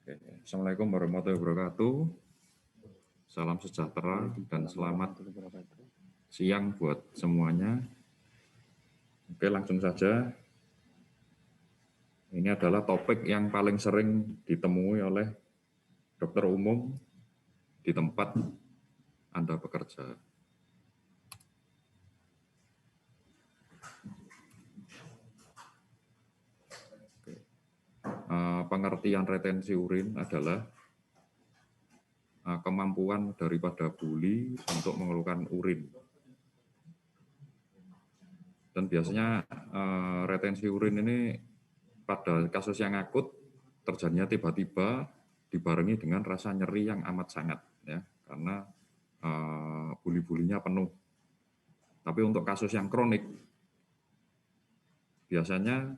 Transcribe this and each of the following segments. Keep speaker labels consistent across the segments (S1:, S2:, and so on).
S1: Assalamualaikum warahmatullahi wabarakatuh. Salam sejahtera dan selamat siang buat semuanya. Oke, langsung saja. Ini adalah topik yang paling sering ditemui oleh dokter umum di tempat Anda bekerja. Oke. Pengertian retensi urin adalah kemampuan daripada buli untuk mengeluarkan urin. Dan biasanya retensi urin ini pada kasus yang akut terjadinya tiba-tiba dibarengi dengan rasa nyeri yang amat sangat, ya, karena buli-bulinya penuh. Tapi untuk kasus yang kronik, biasanya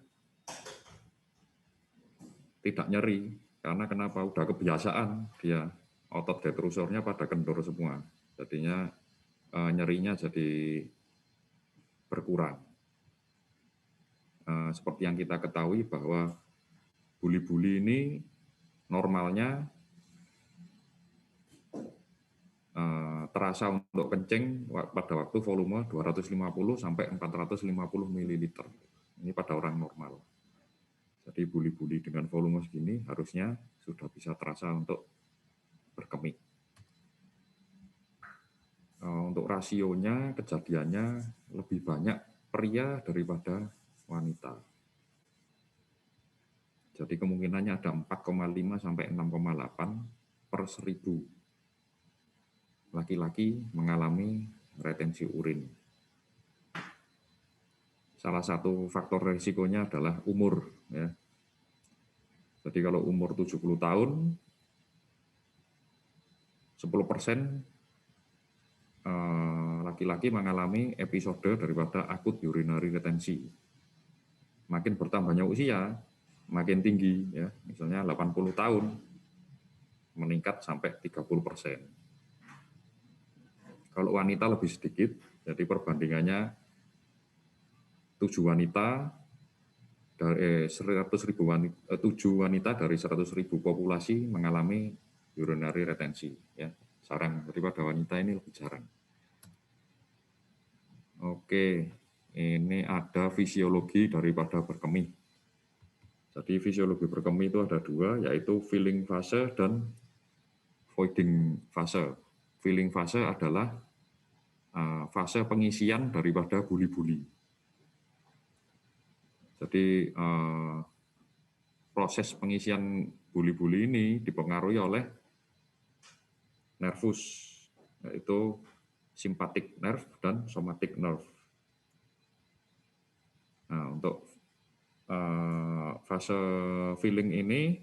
S1: tidak nyeri, karena kenapa? Udah kebiasaan dia, otot detrusornya pada kendor semua, jadinya nyerinya jadi berkurang. Seperti yang kita ketahui bahwa buli-buli ini normalnya terasa untuk kencing pada waktu volume 250 sampai 450 ml. Ini pada orang normal. Jadi buli-buli dengan volume segini harusnya sudah bisa terasa untuk berkemih. Untuk rasionya, kejadiannya lebih banyak pria daripada wanita. Jadi kemungkinannya ada 4,5 sampai 6,8 per 1000 laki-laki mengalami retensi urin. Salah satu faktor risikonya adalah umur, ya. Jadi kalau umur 70 tahun, 10% laki-laki mengalami episode daripada akut urinary retensi. Makin bertambahnya usia, makin tinggi, ya. Misalnya 80 tahun, meningkat sampai 30%. Kalau wanita lebih sedikit, jadi perbandingannya 7 wanita dari 7 wanita dari 100.000 populasi mengalami urinary retensi, ya. Sarang daripada wanita ini lebih jarang. Oke, ini ada fisiologi daripada berkemih. Jadi fisiologi berkemih itu ada dua, yaitu filling fase dan voiding fase. Filling fase adalah fase pengisian daripada buli-buli. Jadi proses pengisian buli-buli ini dipengaruhi oleh nervus, yaitu sympathetic nerve dan somatic nerve. Nah, untuk fase filling ini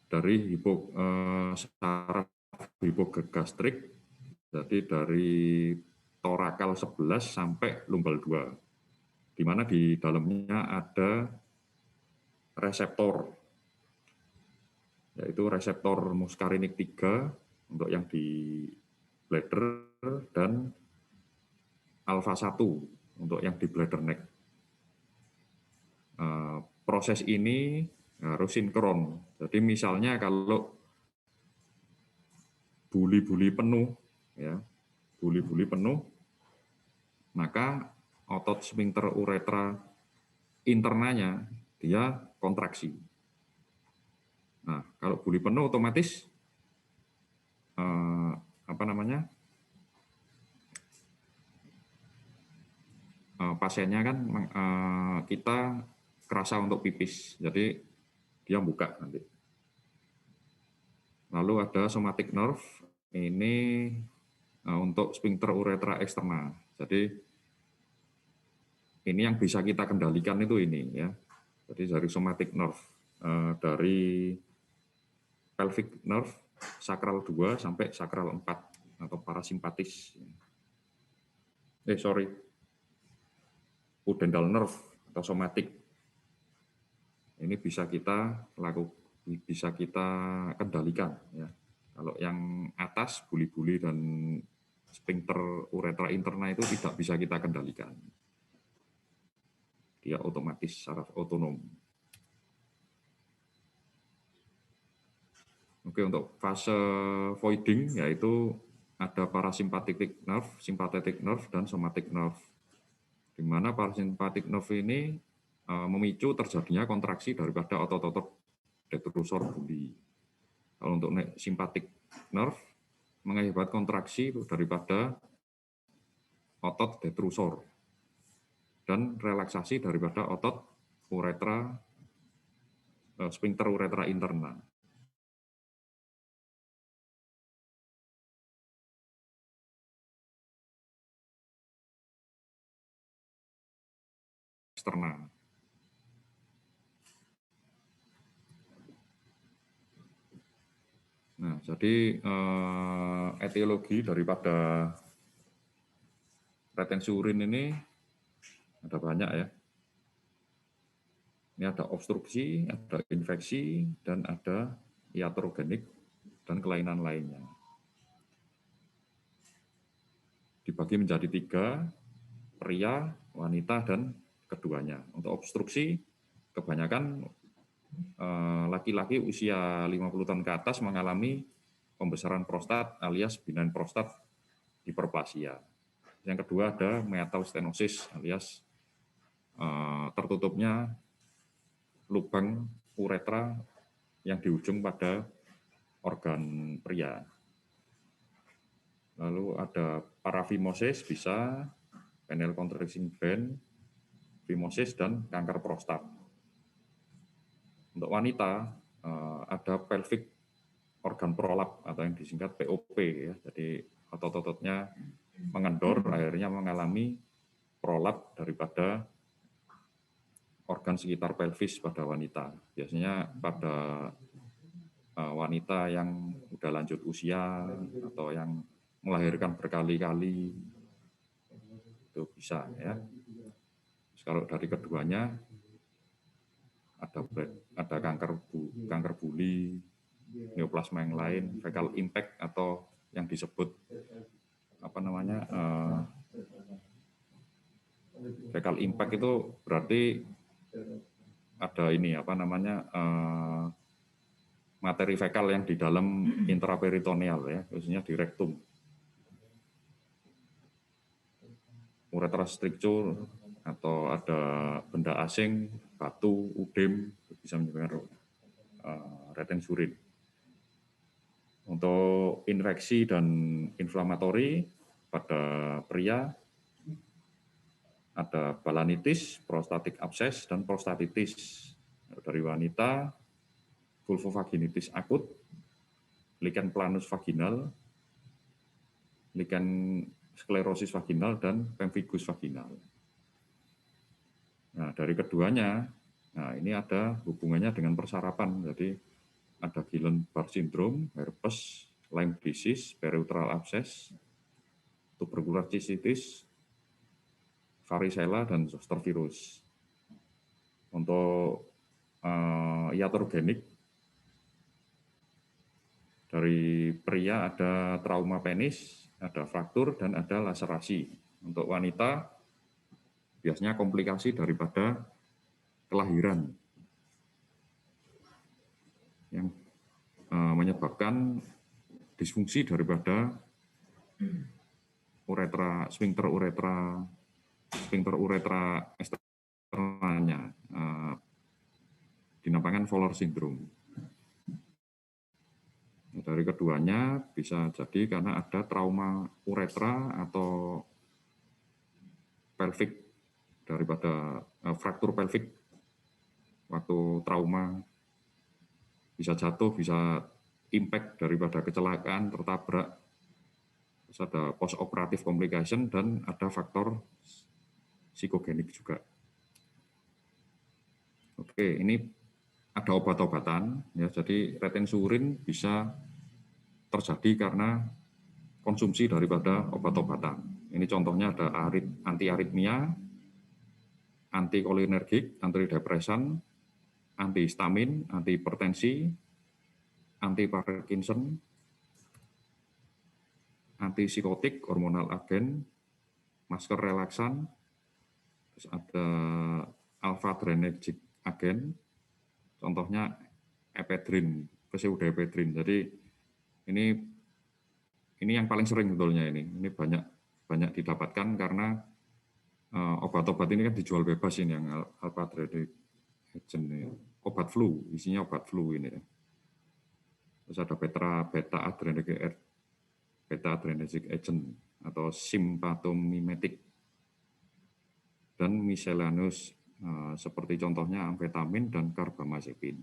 S1: dari saraf hipogastrik, jadi dari torakal 11 sampai lumbal 2, di mana di dalamnya ada reseptor, yaitu reseptor muskarinik 3 untuk yang di bladder dan alfa 1 untuk yang di bladder neck. Proses ini harus sinkron. Jadi misalnya kalau buli-buli penuh, ya, buli-buli penuh, maka otot sphincter uretra internanya dia kontraksi. Nah, kalau buli penuh otomatis pasiennya kan kita kerasa untuk pipis, jadi dia buka nanti. Lalu ada somatic nerve, ini untuk sphincter uretra eksterna. Jadi ini yang bisa kita kendalikan itu ini, ya. Jadi dari somatic nerve, dari pelvic nerve, sakral 2 sampai sakral 4 atau parasimpatis. Pudendal nerve atau somatic. Ini bisa kita kendalikan, ya. Kalau yang atas buli-buli dan sphincter uretra interna itu tidak bisa kita kendalikan. dia otomatis secara otonom. Oke, untuk fase voiding yaitu ada parasympathetic nerve, sympathetic nerve, dan somatic nerve. Di mana parasympathetic nerve ini memicu terjadinya kontraksi daripada otot-otot detrusor buli. Kalau untuk sympathetic nerve mengakibat kontraksi daripada otot detrusor dan relaksasi daripada otot uretra, sphincter uretra interna. Eksternal. Nah, jadi etiologi daripada retensi urin ini ada banyak ya. Ini ada obstruksi, ada infeksi, dan ada iatrogenik dan kelainan lainnya. Dibagi menjadi 3, pria, wanita, dan keduanya. Untuk obstruksi, kebanyakan laki-laki usia 50 tahun ke atas mengalami pembesaran prostat alias benign prostat hiperplasia. Yang kedua ada meatal stenosis alias tertutupnya lubang uretra yang di ujung pada organ pria. Lalu ada parafimosis bisa, penile contracting band, fimosis, dan kanker prostat. Untuk wanita ada pelvic organ prolap atau yang disingkat POP ya. Jadi otot-ototnya mengendor, akhirnya mengalami prolap daripada organ sekitar pelvis pada wanita. Biasanya pada wanita yang sudah lanjut usia atau yang melahirkan berkali-kali itu bisa ya. Terus kalau dari keduanya ada kanker buli, neoplasma yang lain, fecal impact atau yang disebut fecal impact itu berarti ada materi fekal yang di dalam intraperitoneal ya, khususnya di rektum. Uretra stricture atau ada benda asing, batu, udem bisa menyebabkan retensi urin. Untuk infeksi dan inflamatori pada pria ada balanitis, prostatic abscess, dan prostatitis. Dari wanita, vulvovaginitis akut, lichen planus vaginal, lichen sklerosis vaginal, dan pemphigus vaginal. Nah, dari keduanya, ini ada hubungannya dengan persarapan. Jadi ada Guillain-Barré syndrome, herpes, Lyme disease, periutral abscess, tuberculosis cystitis, varicella, dan zoster virus. Untuk iatrogenik, dari pria ada trauma penis, ada fraktur, dan ada laserasi. Untuk wanita, biasanya komplikasi daripada kelahiran yang menyebabkan disfungsi daripada uretra, sphincter uretra eksternalnya, dinamakan Fowler syndrome. Dari keduanya bisa jadi karena ada trauma uretra atau pelvic daripada fraktur pelvic waktu trauma, bisa jatuh, bisa impact daripada kecelakaan, tertabrak, terus ada post operative complication, dan ada faktor psikogenik juga. Oke, ini ada obat-obatan ya, jadi retensi urin bisa terjadi karena konsumsi daripada obat-obatan. Ini contohnya ada antiaritmia, antikolinergik, antidepresan, antihistamin, antihipertensi, anti-Parkinson, antipsikotik, hormonal agen, masker relaksan, terus ada alpha-adrenergic agent, contohnya ephedrine, pseudoephedrine. Jadi ini yang paling sering sebetulnya ini banyak didapatkan karena obat-obat ini kan dijual bebas ini yang alpha-adrenergic agent ini. Obat flu, isinya obat flu ini ya. Terus ada beta-adrenergic agent atau sympathomimetic dan miscellaneous seperti contohnya amfetamin dan karbamazepin.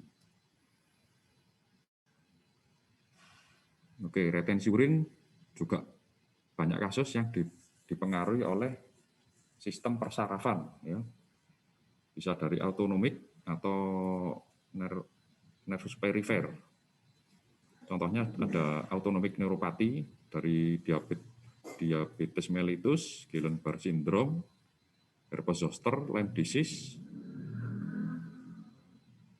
S1: Oke, retensi urin juga banyak kasus yang dipengaruhi oleh sistem persarafan, ya. Bisa dari autonomik atau nervus perifer. Contohnya ada autonomic neuropati dari diabetes mellitus, Guillain-Barré syndrome, herpes zoster, Lyme disease,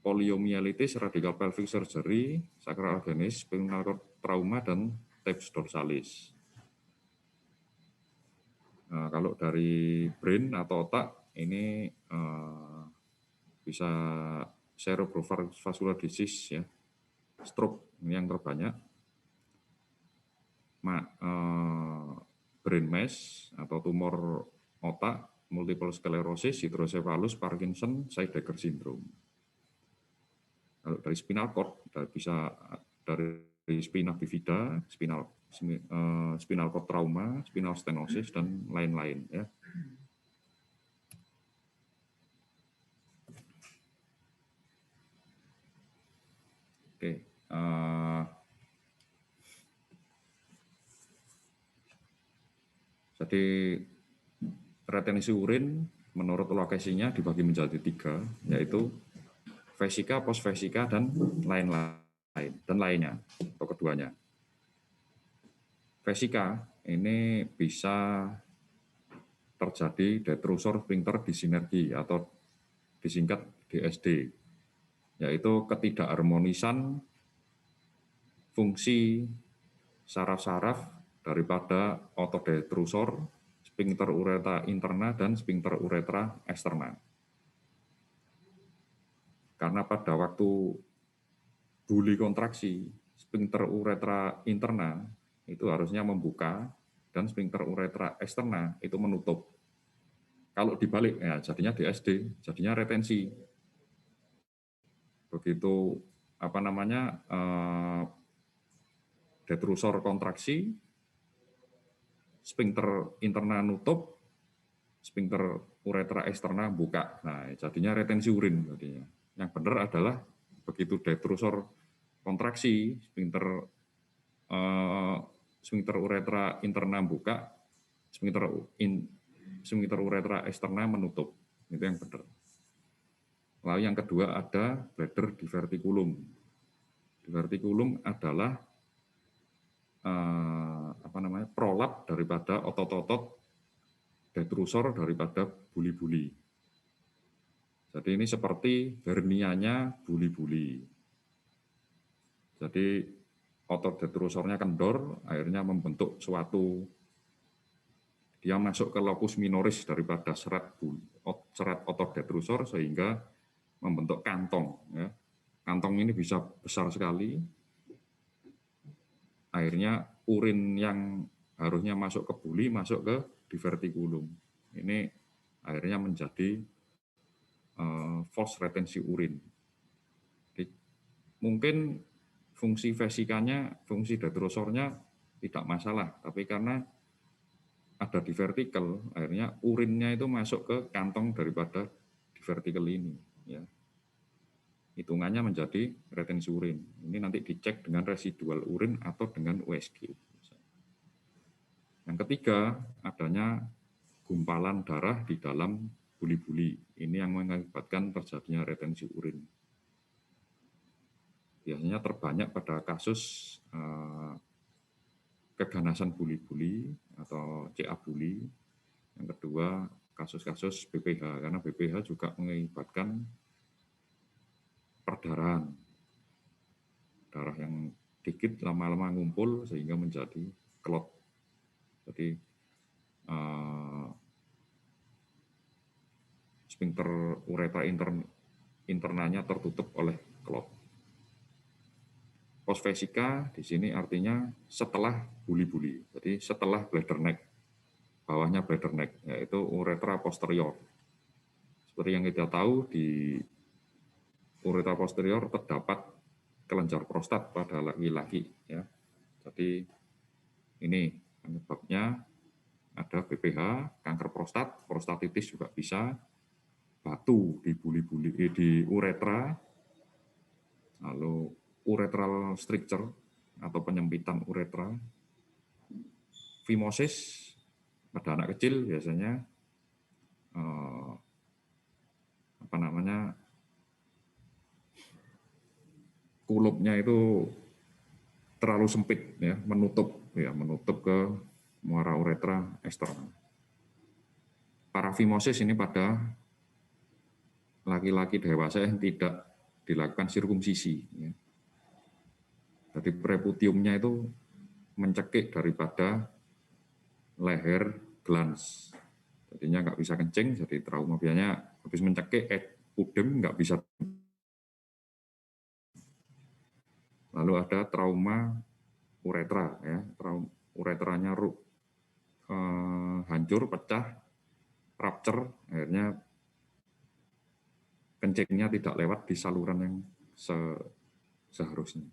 S1: poliomyelitis, radical pelvic surgery, sacral agonis, spinal cord trauma, dan TEPS dorsalis. Nah, kalau dari brain atau otak ini bisa cerebrovascular disease, ya, stroke ini yang terbanyak, brain mass atau tumor otak, multiple sclerosis, hydrocephalus, Parkinson, Scheidegger syndrome. Kalau dari spinal cord bisa dari spina bifida, spinal cord trauma, spinal stenosis, dan lain-lain, ya. Oke, jadi retensi urin menurut lokasinya dibagi menjadi 3, yaitu vesika, posvesika, dan lainnya atau keduanya. Vesika ini bisa terjadi detrusor sphincter disinergi atau disingkat DSD, yaitu ketidakharmonisan fungsi saraf-saraf daripada otodetrusor, sphincter uretra interna, dan sphincter uretra eksterna. Karena pada waktu buli kontraksi, sphincter uretra interna itu harusnya membuka dan sphincter uretra eksterna itu menutup. Kalau dibalik, ya jadinya DSD, jadinya retensi. Begitu detrusor kontraksi, sphincter interna nutup, sphincter uretra eksterna buka. Nah, jadinya retensi urin. Jadinya. Yang benar adalah begitu detrusor kontraksi, sphincter uretra interna buka, sphincter uretra eksterna menutup. Itu yang benar. Lalu yang kedua ada bladder diverticulum. Diverticulum adalah prolap daripada otot-otot detrusor daripada buli-buli. Jadi ini seperti hernianya buli-buli. Jadi otot detrusornya kendor, akhirnya membentuk suatu, dia masuk ke locus minoris daripada serat otot detrusor sehingga membentuk kantong. Ya. Kantong ini bisa besar sekali, akhirnya urin yang harusnya masuk ke buli masuk ke diverticulum. Ini akhirnya menjadi false retensi urin. Jadi, mungkin fungsi vesikanya, fungsi detrusornya tidak masalah, tapi karena ada divertikel, akhirnya urinnya itu masuk ke kantong daripada divertikel ini. Ya. Hitungannya menjadi retensi urin. Ini nanti dicek dengan residual urin atau dengan USG. Yang ketiga, adanya gumpalan darah di dalam buli-buli. Ini yang mengakibatkan terjadinya retensi urin. Biasanya terbanyak pada kasus keganasan buli-buli atau CA buli. Yang kedua, kasus-kasus BPH, karena BPH juga mengakibatkan perdarahan. Darah yang dikit lama-lama ngumpul sehingga menjadi clot. Jadi sphincter uretra internalnya tertutup oleh clot. Postvesica di sini artinya setelah buli-buli, jadi setelah bladder neck, bawahnya bladder neck, yaitu uretra posterior. Seperti yang kita tahu, di uretra posterior terdapat kelenjar prostat pada laki-laki. Ya. Jadi ini penyebabnya ada BPH, kanker prostat, prostatitis juga bisa, batu di buli-buli di uretra, lalu uretral stricture atau penyempitan uretra, fimosis pada anak kecil biasanya kulupnya itu terlalu sempit, ya, menutup ke muara uretra eksternal. Parafimosis ini pada laki-laki dewasa yang tidak dilakukan sirkumsisi. Ya. Jadi preputiumnya itu mencekik daripada leher glans. Jadinya nggak bisa kencing, jadi trauma. Biasanya habis mencekik, pudem nggak bisa. Lalu ada trauma uretra, ya, uretranya hancur, pecah, rupture, akhirnya kencingnya tidak lewat di saluran yang seharusnya.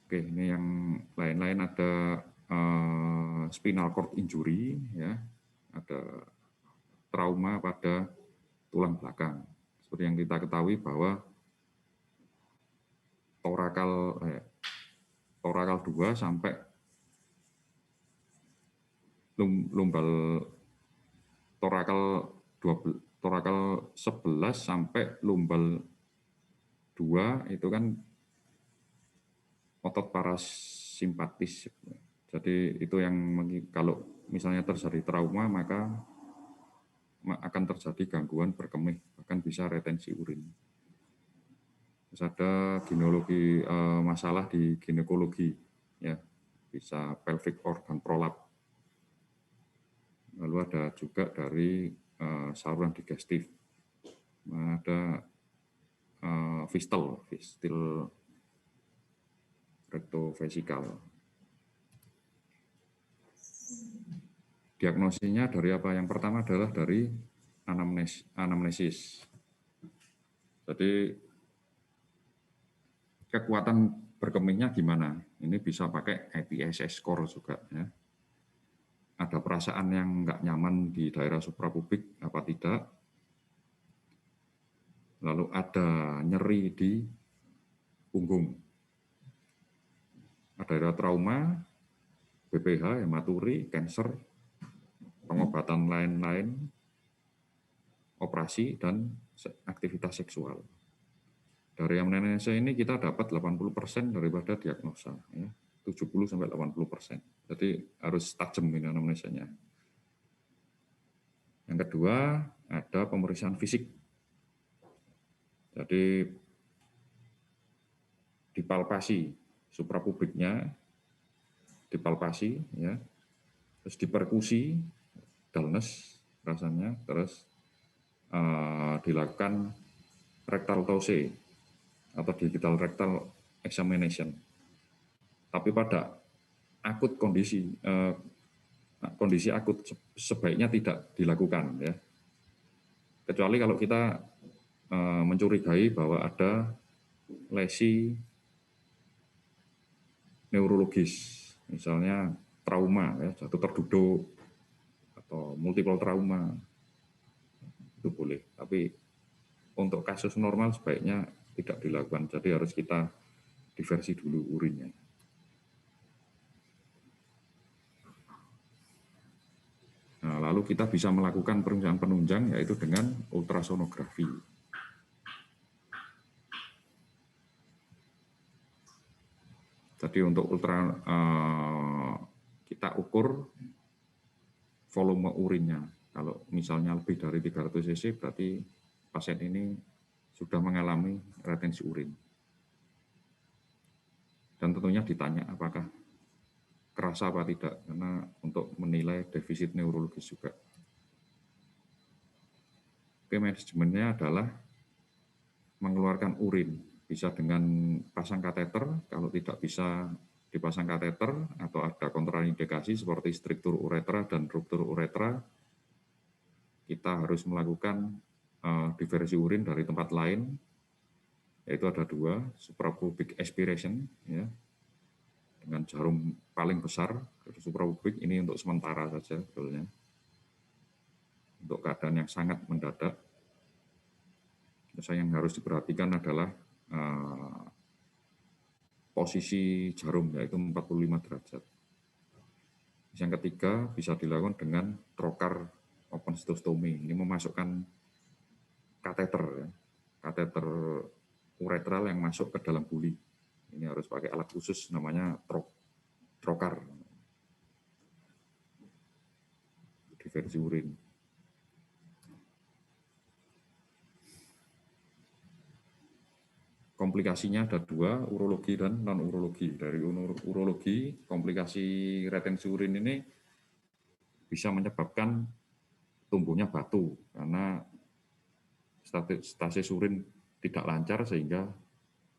S1: Oke, ini yang lain-lain ada spinal cord injury, ya, ada trauma pada tulang belakang. Seperti yang kita ketahui bahwa torakal 2 sampai lumbal torakal 11 sampai lumbal 2 itu kan otot parasimpatis. Jadi itu yang kalau misalnya terjadi trauma maka akan terjadi gangguan berkemih, bahkan bisa retensi urin. Terus ada gineologi, masalah di ginekologi, ya, bisa pelvic organ prolapse. Lalu ada juga dari saluran digestif, ada fistel rectovesikal. Diagnosinya dari apa? Yang pertama adalah dari anamnesis. Jadi kekuatan berkemihnya gimana? Ini bisa pakai IPSS score juga, ya. Ada perasaan yang nggak nyaman di daerah suprapubik apa tidak? Lalu ada nyeri di punggung. Ada trauma, BPH, hematuri, kanker, pengobatan lain-lain, operasi, dan aktivitas seksual. Dari anamnesa ini kita dapat 80% daripada diagnosa, ya. 70-80%. Jadi harus tajam ini anamnesanya. Yang kedua, ada pemeriksaan fisik. Jadi dipalpasi suprapubiknya, dipalpasi, ya. Terus diperkusi, dullness rasanya, terus dilakukan rectal tose atau digital rectal examination. Tapi pada akut kondisi akut sebaiknya tidak dilakukan, ya. Kecuali kalau kita mencurigai bahwa ada lesi neurologis, misalnya trauma, ya, jatuh terduduk atau multiple trauma, itu boleh. Tapi untuk kasus normal sebaiknya tidak dilakukan. Jadi harus kita diversi dulu urinnya. Nah, lalu kita bisa melakukan pemeriksaan penunjang yaitu dengan ultrasonografi. Jadi untuk kita ukur volume urinnya. Kalau misalnya lebih dari 300 cc berarti pasien ini sudah mengalami retensi urin. Dan tentunya ditanya apakah kerasa apa tidak, karena untuk menilai defisit neurologis juga. pain manajemennya adalah mengeluarkan urin, bisa dengan pasang kateter, kalau tidak bisa dipasang kateter atau ada kontraindikasi seperti struktur uretra dan ruptur uretra, kita harus melakukan diversi urin dari tempat lain, yaitu ada dua, suprapubic aspiration, ya, dengan jarum paling besar, suprapubic ini untuk sementara saja sebetulnya, untuk keadaan yang sangat mendadak. Terus yang harus diperhatikan adalah posisi jarum, yaitu 45 derajat. Yang ketiga bisa dilakukan dengan trocar open cystectomy. Ini memasukkan kateter, ya, kateter uretral yang masuk ke dalam buli. Ini harus pakai alat khusus namanya trocar, diversi urin. Komplikasinya ada dua, urologi dan non-urologi. Dari urologi, komplikasi retensi urin ini bisa menyebabkan tumbuhnya batu, karena stasis urin tidak lancar sehingga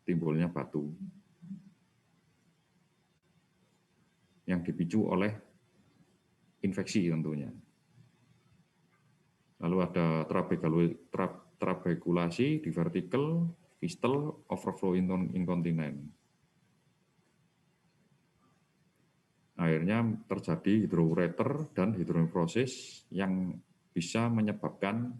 S1: timbulnya batu. Yang dipicu oleh infeksi tentunya. Lalu ada trabekulasi di vertical, fistal, overflow incontinence. Akhirnya terjadi hidroureter dan hidronefrosis yang bisa menyebabkan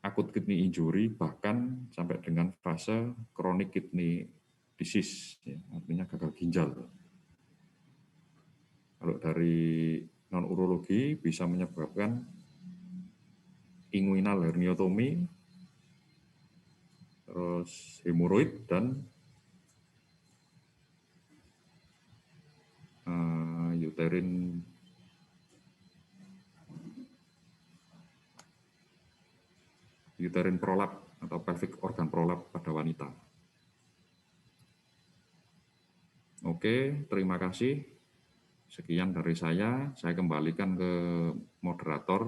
S1: akut kidney injury, bahkan sampai dengan fase chronic kidney disease, ya, artinya gagal ginjal. Kalau dari non-urologi bisa menyebabkan inguinal herniotomy, terus hemoroid, dan uterine prolapse atau pelvic organ prolapse pada wanita. Oke, terima kasih. Sekian dari saya kembalikan ke moderator.